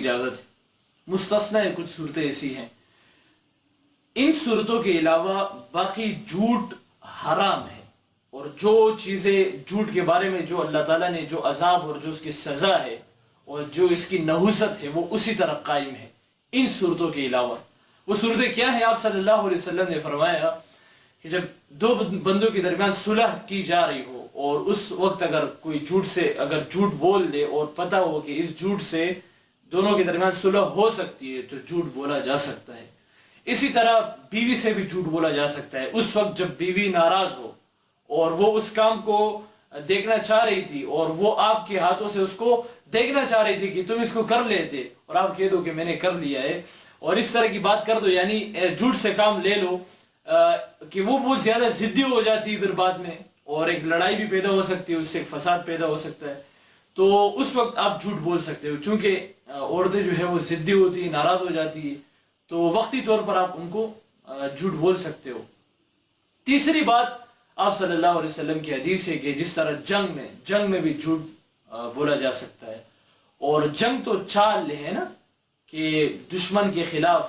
اجازت ہے. مستثنا کچھ صورتیں ایسی ہیں. ان صورتوں کے علاوہ باقی جھوٹ حرام ہے، اور جو چیزیں جھوٹ کے بارے میں جو اللہ تعالیٰ نے جو عذاب اور جو اس کی سزا ہے اور جو اس کی نحوست ہے وہ اسی طرح قائم ہے ان صورتوں کے علاوہ. وہ صورتیں کیا ہیں؟ آپ صلی اللہ علیہ وسلم نے فرمایا کہ جب دو بندوں کے درمیان صلح کی جا رہی ہو اور اس وقت اگر کوئی جھوٹ بول دے اور پتہ ہو کہ اس جھوٹ سے دونوں کے درمیان صلح ہو سکتی ہے تو جھوٹ بولا جا سکتا ہے. اسی طرح بیوی سے بھی جھوٹ بولا جا سکتا ہے اس وقت جب بیوی ناراض ہو اور وہ اس کام کو دیکھنا چاہ رہی تھی اور وہ آپ کے ہاتھوں سے اس کو دیکھنا چاہ رہی تھی کہ تم اس کو کر لیتے، اور آپ کہہ دو کہ میں نے کر لیا ہے اور اس طرح کی بات کر دو، یعنی جھوٹ سے کام لے لو کہ وہ بہت زیادہ ضدی ہو جاتی ہے پھر بعد میں اور ایک لڑائی بھی پیدا ہو سکتی ہے، اس سے ایک فساد پیدا ہو سکتا ہے. تو اس وقت آپ جھوٹ بول سکتے ہو چونکہ عورتیں جو ہے وہ ضدی ہوتی ہیں، ناراض ہو جاتی ہے، تو وقتی طور پر آپ ان کو جھوٹ بول سکتے ہو. تیسری بات آپ صلی اللہ علیہ وسلم کی حدیث ہے کہ جس طرح جنگ میں بھی جھوٹ بولا جا سکتا ہے. اور جنگ تو چال ہے نا کہ دشمن کے خلاف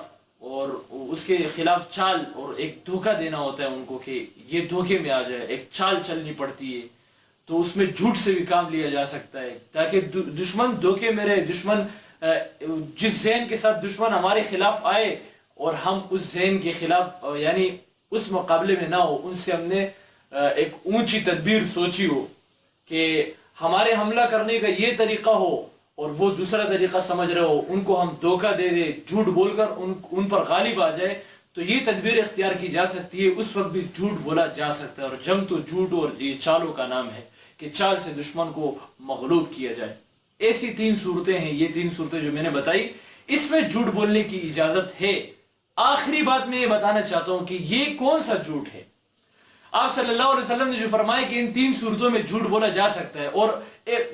اور اس کے خلاف چال اور ایک دھوکہ دینا ہوتا ہے ان کو کہ یہ دھوکے میں آ جائے، ایک چال چلنی پڑتی ہے. تو اس میں جھوٹ سے بھی کام لیا جا سکتا ہے تاکہ دشمن دھوکے میں رہے. دشمن جس ذہن کے ساتھ دشمن ہمارے خلاف آئے اور ہم اس ذہن کے خلاف یعنی اس مقابلے میں نہ ہو، ان سے ہم نے ایک اونچی تدبیر سوچی ہو کہ ہمارے حملہ کرنے کا یہ طریقہ ہو اور وہ دوسرا طریقہ سمجھ رہے ہو، ان کو ہم دھوکہ دے دیں، جھوٹ بول کر ان پر غالب آ جائے، تو یہ تدبیر اختیار کی جا سکتی ہے. اس وقت بھی جھوٹ بولا جا سکتا ہے. اور جنگ تو جھوٹ اور یہ چالوں کا نام ہے کہ چال سے دشمن کو مغلوب کیا جائے. ایسی 3 صورتیں ہیں، یہ 3 صورتیں جو میں نے بتائی اس میں جھوٹ بولنے کی اجازت ہے. آخری بات میں یہ بتانا چاہتا ہوں کہ یہ کون سا جھوٹ ہے. آپ صلی اللہ علیہ وسلم نے جو فرمایا کہ ان 3 صورتوں میں جھوٹ بولا جا سکتا ہے، اور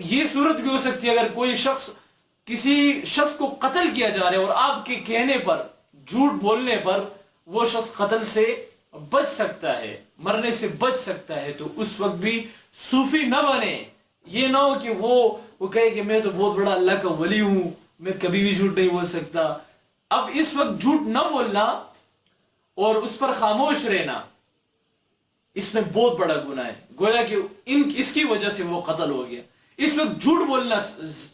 یہ صورت بھی ہو سکتی ہے اگر کوئی شخص کسی شخص کو قتل کیا جا رہا ہے اور آپ کے کہنے پر جھوٹ بولنے پر وہ شخص قتل سے بچ سکتا ہے، مرنے سے بچ سکتا ہے، تو اس وقت بھی صوفی نہ بنے. یہ نہ ہو کہ وہ کہے کہ میں تو بہت بڑا اللہ کا ولی ہوں، میں کبھی بھی جھوٹ نہیں بول سکتا. اب اس وقت جھوٹ نہ بولنا اور اس پر خاموش رہنا اس میں بہت بڑا گناہ ہے، گویا کہ اس کی وجہ سے وہ قتل ہو گیا. اس وقت جھوٹ بولنا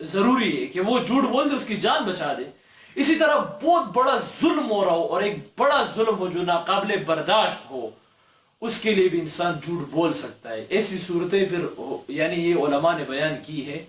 ضروری ہے کہ وہ جھوٹ بول دے، اس کی جان بچا دے. اسی طرح بہت بڑا ظلم ہو رہا ہو اور ایک بڑا ظلم ہو جو ناقابل برداشت ہو، اس کے لیے بھی انسان جھوٹ بول سکتا ہے. ایسی صورتیں پھر یعنی یہ علماء نے بیان کی ہے.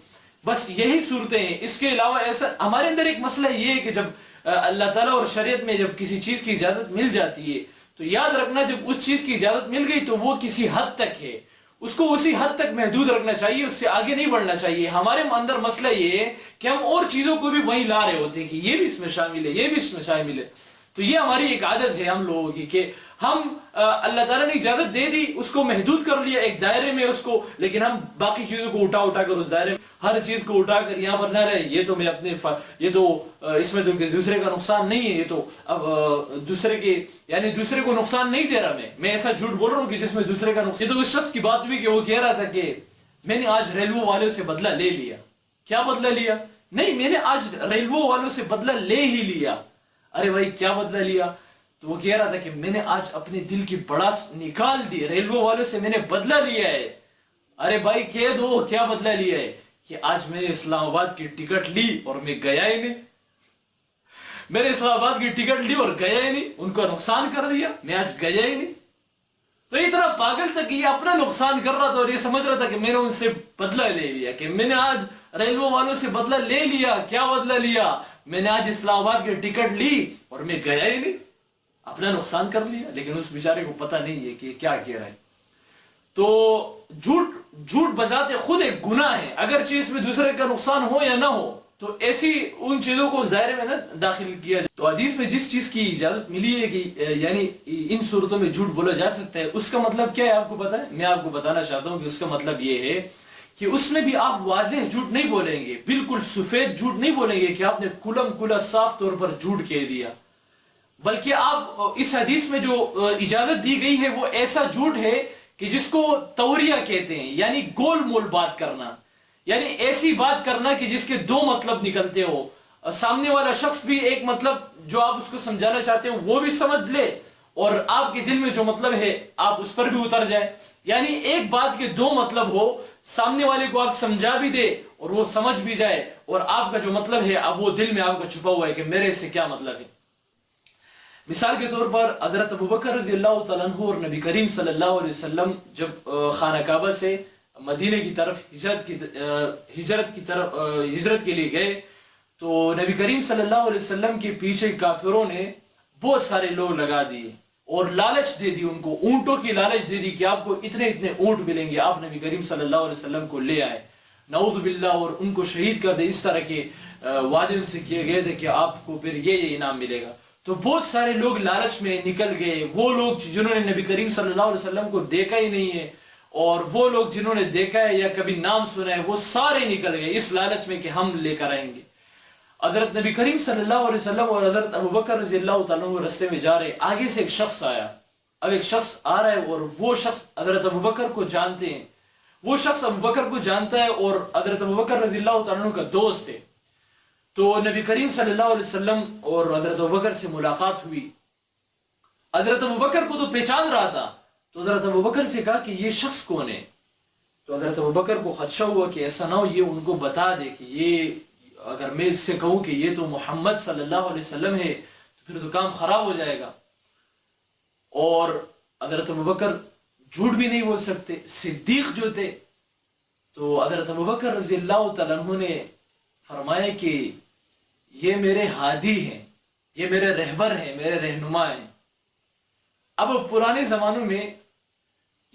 بس یہی صورتیں ہیں. اس کے علاوہ ایسا ہمارے اندر ایک مسئلہ یہ ہے کہ جب اللہ تعالیٰ اور شریعت میں جب کسی چیز کی اجازت مل جاتی ہے تو یاد رکھنا جب اس چیز کی اجازت مل گئی تو وہ کسی حد تک ہے، اس کو اسی حد تک محدود رکھنا چاہیے، اس سے آگے نہیں بڑھنا چاہیے. ہمارے اندر مسئلہ یہ ہے کہ ہم اور چیزوں کو بھی وہیں لا رہے ہوتے ہیں کہ یہ بھی اس میں شامل ہے، یہ بھی اس میں شامل ہے. تو یہ ہماری ایک عادت ہے ہم لوگوں کی کہ ہم اللہ تعالیٰ نے اجازت دے دی، اس کو محدود کر لیا ایک دائرے میں اس کو، لیکن ہم باقی چیزوں کو اٹھا کر اس دائرے میں ہر چیز کو اٹھا کر یہاں پر نہ رہے. یہ تو میں اپنے یہ تو اس میں تو دوسرے کا نقصان نہیں ہے، یہ تو اب دوسرے کو نقصان نہیں دے رہا. میں ایسا جھوٹ بول رہا ہوں کہ جس میں دوسرے کا نقصان. یہ تو اس شخص کی بات ہوئی کہ وہ کہہ رہا تھا کہ میں نے آج ریلوے والوں سے بدلہ لے لیا. کیا بدلہ لیا؟ نہیں، میں نے آج ریلوے والوں سے بدلہ لے ہی لیا. ارے بھائی کیا بدلہ لیا؟ تو وہ کہہ رہا تھا کہ میں نے آج اپنے دل کی بڑاس نکال دی، ریلوے والوں سے میں نے بدلہ لیا ہے. ارے بھائی کہہ دو کیا بدلہ لیا ہے؟ کہ آج میں نے اسلام آباد کی ٹکٹ لی اور میں گیا ہی نہیں. میں نے اسلام آباد کی ٹکٹ لی اور گیا ہی نہیں، ان کا نقصان کر دیا، میں آج گیا ہی نہیں. تو اتنا پاگل تھا کہ یہ اپنا نقصان کر رہا تھا اور یہ سمجھ رہا تھا کہ میں نے ان سے بدلہ لے لیا، کہ میں نے آج ریلوے والوں سے بدلہ لے لیا. کیا بدلہ لیا؟ میں نے آج اسلام آباد کی ٹکٹ لی اور میں گیا ہی نہیں، اپنا نقصان کر لیا. لیکن اس بیچارے کو پتہ نہیں ہے کہ کیا کہہ رہا ہے. تو جھوٹ بذات خود ایک گناہ ہے، اگرچہ اس میں دوسرے کا نقصان ہو یا نہ ہو، تو ایسی ان چیزوں کو اس دائرے میں نہ داخل کیا جائے. تو حدیث میں جس چیز کی اجازت ملی ہے کہ یعنی ان صورتوں میں جھوٹ بولا جا سکتا ہے، اس کا مطلب کیا ہے آپ کو پتہ ہے؟ میں آپ کو بتانا چاہتا ہوں کہ اس کا مطلب یہ ہے کہ اس میں بھی آپ واضح جھوٹ نہیں بولیں گے، بالکل سفید جھوٹ نہیں بولیں گے کہ آپ نے کھلا صاف طور پر جھوٹ کہہ دیا، بلکہ آپ اس حدیث میں جو اجازت دی گئی ہے وہ ایسا جھوٹ ہے کہ جس کو توریہ کہتے ہیں، یعنی گول مول بات کرنا، یعنی ایسی بات کرنا کہ جس کے 2 مطلب نکلتے ہو. سامنے والا شخص بھی ایک مطلب جو آپ اس کو سمجھانا چاہتے ہیں وہ بھی سمجھ لے، اور آپ کے دل میں جو مطلب ہے آپ اس پر بھی اتر جائیں. یعنی ایک بات کے دو مطلب ہو، سامنے والے کو آپ سمجھا بھی دے اور وہ سمجھ بھی جائے، اور آپ کا جو مطلب ہے اب وہ دل میں آپ کا چھپا ہوا ہے کہ میرے سے کیا مطلب ہے. مثال کے طور پر حضرت ابوبکر رضی اللہ تعالیٰ عنہ اور نبی کریم صلی اللہ علیہ وسلم جب خانہ کعبہ سے مدینے کی طرف ہجرت کے لیے گئے تو نبی کریم صلی اللہ علیہ وسلم کے پیچھے کافروں نے بہت سارے لوگ لگا دیے اور لالچ دے دی، ان کو اونٹوں کی لالچ دے دی کہ آپ کو اتنے اتنے اونٹ ملیں گے. آپ نبی کریم صلی اللہ علیہ وسلم کو لے آئے، نعوذ باللہ، اور ان کو شہید کر دے. اس طرح کے وعدے ان سے کیے گئے تھے کہ آپ کو پھر یہ انعام ملے گا. تو بہت سارے لوگ لالچ میں نکل گئے. وہ لوگ جنہوں نے نبی کریم صلی اللہ علیہ وسلم کو دیکھا ہی نہیں ہے، اور وہ لوگ جنہوں نے دیکھا ہے یا کبھی نام سنا ہے، وہ سارے نکل گئے اس لالچ میں کہ ہم لے کر آئیں گے. حضرت نبی کریم صلی اللہ علیہ وسلم اور حضرت ابوبکر رضی اللہ تعالیٰ عنہ رستے میں جا رہے، آگے سے ایک شخص آیا. اب ایک شخص آ رہا ہے اور وہ شخص حضرت ابوبکر کو جانتے ہیں، وہ شخص ابوبکر کو جانتا ہے اور حضرت ابوبکر رضی اللہ تعالیٰ عنہ کا دوست ہے. تو نبی کریم صلی اللہ علیہ وسلم اور حضرت ابوبکر سے ملاقات ہوئی. حضرت ابوبکر کو تو پہچان رہا تھا، تو حضرت ابوبکر سے کہا کہ یہ شخص کون ہے. تو حضرت ابوبکر کو خدشہ ہوا کہ ایسا نہ ہو یہ ان کو بتا دے کہ یہ اگر میں اس سے کہوں کہ یہ تو محمد صلی اللہ علیہ وسلم ہے تو پھر تو کام خراب ہو جائے گا. اور حضرت ابوبکر جھوٹ بھی نہیں بول سکتے، صدیق جو تھے. تو حضرت ابوبکر رضی اللہ تعالیٰ عنہ نے فرمایا کہ یہ میرے ہادی ہیں، یہ میرے رہبر ہیں، میرے رہنما ہیں. اب پرانے زمانوں میں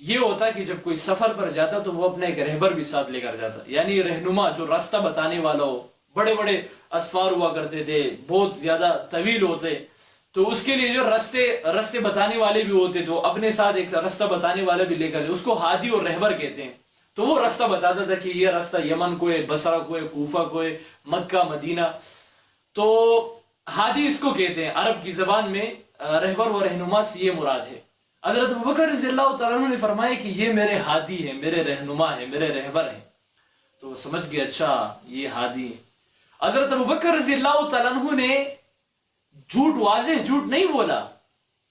یہ ہوتا کہ جب کوئی سفر پر جاتا تو وہ اپنا ایک رہبر بھی ساتھ لے کر جاتا، یعنی رہنما جو راستہ بتانے والا ہو. بڑے بڑے اسفار ہوا کرتے تھے، بہت زیادہ طویل ہوتے، تو اس کے لیے جو راستے بتانے والے بھی ہوتے تو اپنے ساتھ ایک راستہ بتانے والا بھی لے کر جاتے. اس کو ہادی اور رہبر کہتے ہیں. تو وہ راستہ بتاتا تھا کہ یہ راستہ یمن کو ہے، بصرہ کو ہے، کوفہ کو ہے، مکہ مدینہ. تو ہادی اس کو کہتے ہیں عرب کی زبان میں، رہبر و رہنما سے یہ مراد ہے. حضرت ابوبکر رضی اللہ تعالیٰ عنہ نے فرمایا کہ یہ میرے ہادی ہیں، میرے رہنما ہیں، میرے رہبر ہیں. تو سمجھ گئے اچھا یہ ہادی ہیں. حضرت ابوبکر رضی اللہ تعالیٰ عنہ نے جھوٹ، واضح جھوٹ نہیں بولا،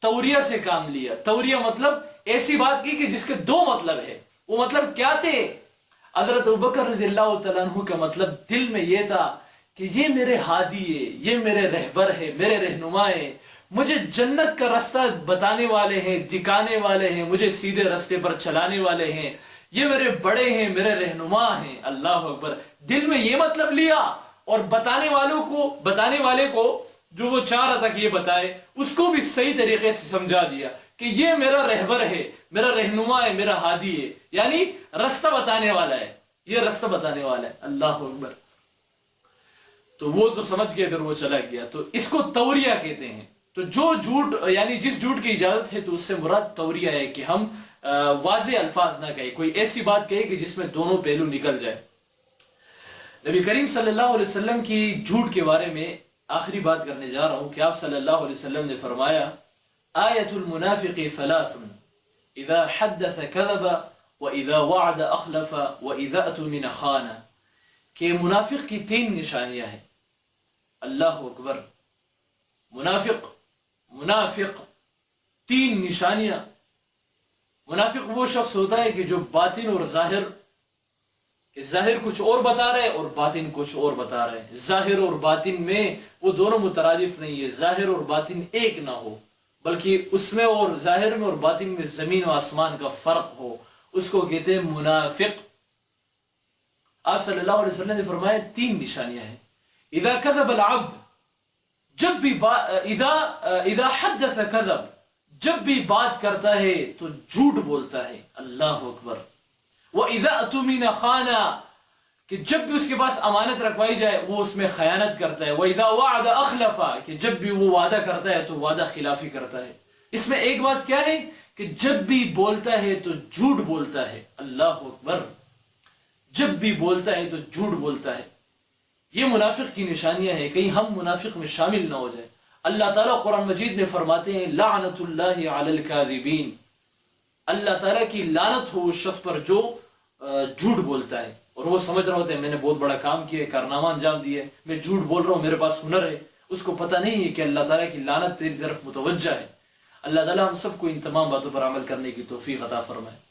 توریہ سے کام لیا. توریہ مطلب ایسی بات کی کہ جس کے دو مطلب ہے. وہ مطلب کیا تھے؟ حضرت ابوبکر رضی اللہ تعالیٰ عنہ کا مطلب دل میں یہ تھا کہ یہ میرے ہادی ہے، یہ میرے رہبر ہے، میرے رہنما ہے، مجھے جنت کا راستہ بتانے والے ہیں، دکھانے والے ہیں، مجھے سیدھے راستے پر چلانے والے ہیں، یہ میرے بڑے ہیں، میرے رہنما ہیں. اللہ اکبر. دل میں یہ مطلب لیا، اور بتانے والے کو جو وہ چاہ رہا تھا کہ یہ بتائے، اس کو بھی صحیح طریقے سے سمجھا دیا کہ یہ میرا رہبر ہے، میرا رہنما ہے، میرا ہادی ہے، یعنی راستہ بتانے والا ہے، یہ راستہ بتانے والا ہے. اللہ اکبر. تو وہ تو سمجھ گئے، پھر وہ چلا گیا. تو اس کو توریہ کہتے ہیں. تو جو جھوٹ، یعنی جس جھوٹ کی اجازت ہے تو اس سے مراد توریہ ہے کہ ہم واضح الفاظ نہ کہیں، کوئی ایسی بات کہے کہ جس میں دونوں پہلو نکل جائے. نبی کریم صلی اللہ علیہ وسلم کی جھوٹ کے بارے میں آخری بات کرنے جا رہا ہوں کہ آپ صلی اللہ علیہ وسلم نے فرمایا آیت المنافق ثلاث اذا حدث كذب واذا وعد اخلف واذا اؤتمن خان، کہ منافق کی تین نشانیاں ہیں. اللہ اکبر. منافق تین نشانیاں. منافق وہ شخص ہوتا ہے کہ جو باطن اور ظاہر کچھ اور بتا رہے اور باطن کچھ اور بتا رہے. ظاہر اور باطن میں وہ دونوں مترادف نہیں ہے، ظاہر اور باطن ایک نہ ہو، بلکہ اس میں اور ظاہر میں اور باطن میں زمین و آسمان کا فرق ہو، اس کو کہتے ہیں منافق. آپ صلی اللہ علیہ وسلم نے فرمایا تین نشانیاں ہیں. اذا كذب العبد، جب بھی اذا حدث كذب، جب بھی بات کرتا ہے تو جھوٹ بولتا ہے. اللہ اکبر. وَإِذَا أَتُمِنَ خَانَ، کہ جب بھی اس کے پاس امانت رکھوائی جائے وہ اس میں خیانت کرتا ہے. وَإِذَا وَعَدَ أَخْلَفَ، کہ جب بھی وہ وعدہ کرتا ہے تو وعدہ خلافی کرتا ہے. اس میں ایک بات کیا ہے کہ جب بھی بولتا ہے تو جھوٹ بولتا ہے. اللہ اکبر. جب بھی بولتا ہے تو جھوٹ بولتا ہے. یہ منافق کی نشانیاں ہیں. کہیں ہم منافق میں شامل نہ ہو جائے. اللہ تعالیٰ قرآن مجید میں فرماتے ہیں لعنت اللہ علی الکاذبین، اللہ تعالیٰ کی لعنت ہو اس شخص پر جو جھوٹ بولتا ہے. اور وہ سمجھ رہا ہوتا ہے میں نے بہت بڑا کام کیا ہے، کارنامہ انجام دیا ہے، میں جھوٹ بول رہا ہوں، میرے پاس ہنر ہے، اس کو پتہ نہیں ہے کہ اللہ تعالیٰ کی لعنت تیری طرف متوجہ ہے۔ اللہ تعالیٰ ہم سب کو ان تمام باتوں پر عمل کرنے کی توفیق عطا فرمائے۔